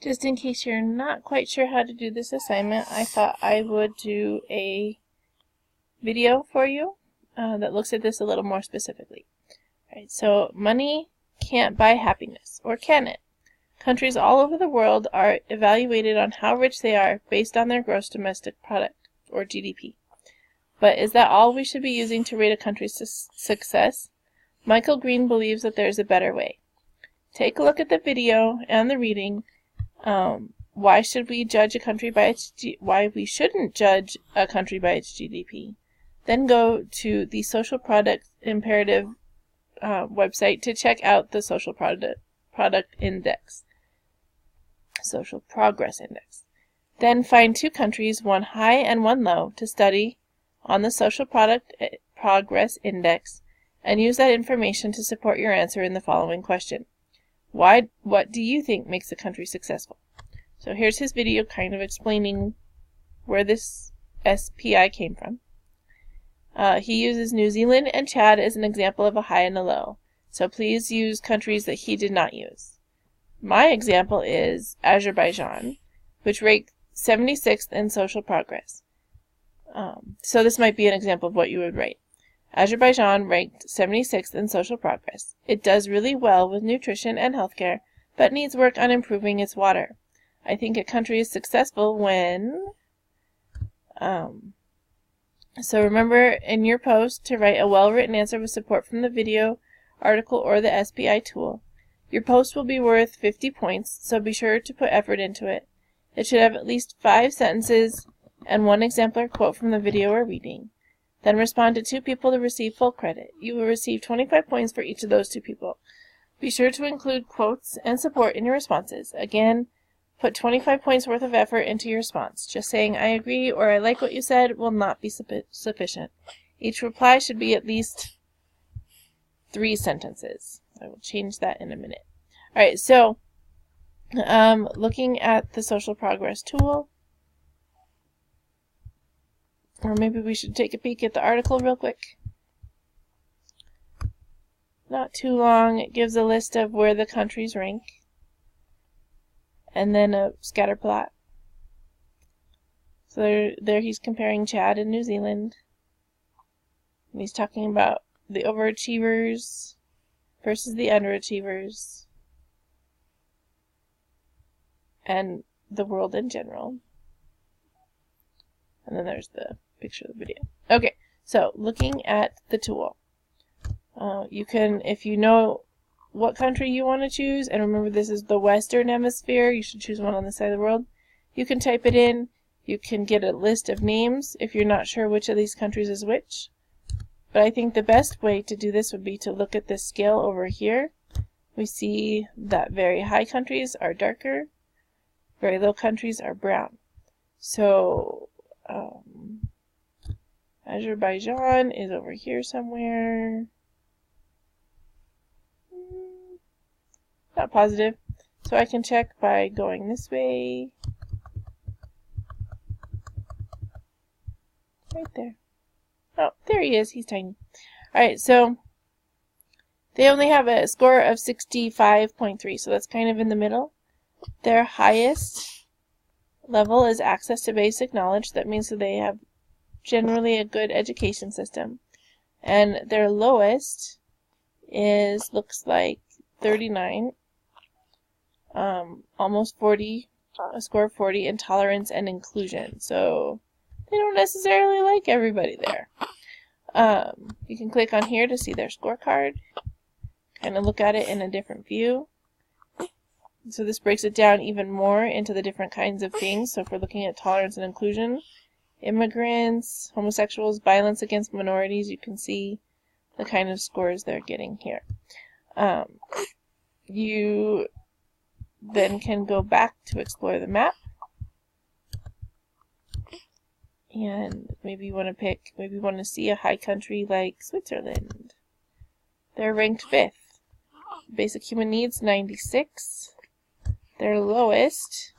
Just in case you're not quite sure how to do this assignment, I thought I would do a video for you that looks at this a little more specifically. All right, so money can't buy happiness, or can it? Countries all over the world are evaluated on how rich they are based on their gross domestic product, or GDP. But is that all we should be using to rate a country's success? Michael Green believes that there's a better way. Take a look at the video and the reading. Why should we judge a country by its why we shouldn't judge a country by its GDP? Then go to the Social Product Imperative website to check out the Social Product Index, Social Progress Index. Then find two countries, one high and one low, to study on the Social Product Progress Index, and use that information to support your answer in the following question. What do you think makes a country successful? So here's his video kind of explaining where this SPI came from. He uses New Zealand and Chad as an example of a high and a low. So please use countries that he did not use. My example is Azerbaijan, which ranked 76th in social progress. So this might be an example of what you would write. Azerbaijan ranked 76th in social progress. It does really well with nutrition and healthcare, but needs work on improving its water. I think a country is successful when... So remember in your post to write a well-written answer with support from the video, article, or the SPI tool. Your post will be worth 50 points, so be sure to put effort into it. It should have at least 5 sentences and 1 exemplar quote from the video or reading. Then respond to 2 people to receive full credit. You will receive 25 points for each of those 2 people. Be sure to include quotes and support in your responses. Again, put 25 points worth of effort into your response. Just saying I agree or I like what you said will not be sufficient. Each reply should be at least 3 sentences. I will change that in a minute. Alright, so looking at the social progress tool, or maybe we should take a peek at the article real quick. Not too long. It gives a list of where the countries rank, and then a scatter plot. So there he's comparing Chad and New Zealand. And he's talking about the overachievers versus the underachievers, and the world in general. And then there's the picture of the video. Okay, so looking at the tool. You can, if you know what country you want to choose, and remember this is the Western Hemisphere, you should choose one on this side of the world. You can type it in. You can get a list of names if you're not sure which of these countries is which. But I think the best way to do this would be to look at this scale over here. We see that very high countries are darker, very low countries are brown. So Azerbaijan is over here somewhere. Not positive. So I can check by going this way. Right there. Oh, there he is. He's tiny. Alright, so they only have a score of 65.3, so that's kind of in the middle. Their highest level is access to basic knowledge. That means that they have generally a good education system. And their lowest looks like 39, almost 40, a score of 40 in tolerance and inclusion. So they don't necessarily like everybody there. You can click on here to see their scorecard, kind of look at it in a different view. So this breaks it down even more into the different kinds of things. So if we're looking at tolerance and inclusion, immigrants, homosexuals, violence against minorities, you can see the kind of scores they're getting here. You then can go back to explore the map. And maybe you want to see a high country like Switzerland. They're ranked 5th. Basic human needs, 96. Their lowest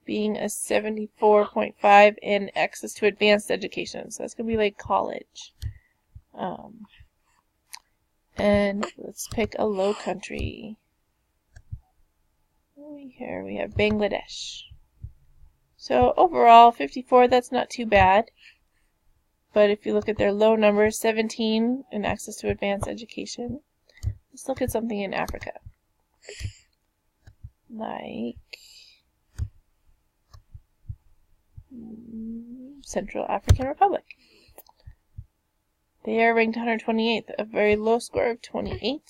being a 74.5 in access to advanced education. So that's going to be like college. And let's pick a low country. Here we have Bangladesh. So overall, 54, that's not too bad. But if you look at their low numbers, 17 in access to advanced education. Let's look at something in Africa. Like Central African Republic. They are ranked 128th, a very low score of 28.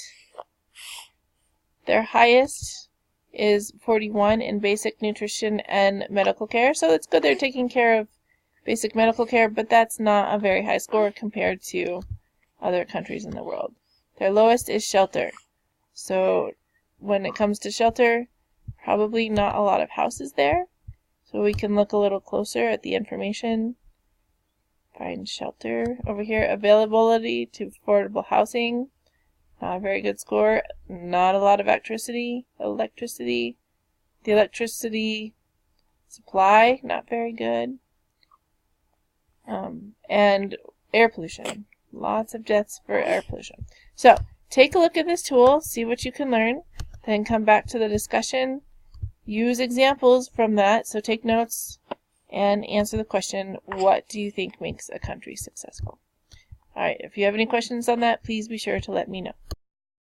Their highest is 41 in basic nutrition and medical care. So it's good they're taking care of basic medical care, but that's not a very high score compared to other countries in the world. Their lowest is shelter. So when it comes to shelter, probably not a lot of houses there. So we can look a little closer at the information. Find shelter over here. Availability to affordable housing. Not a very good score. Not a lot of electricity. The electricity supply, not very good. And air pollution. Lots of deaths for air pollution. So take a look at this tool, see what you can learn, then come back to the discussion. Use examples from that, so take notes and answer the question, what do you think makes a country successful? Alright, if you have any questions on that, please be sure to let me know.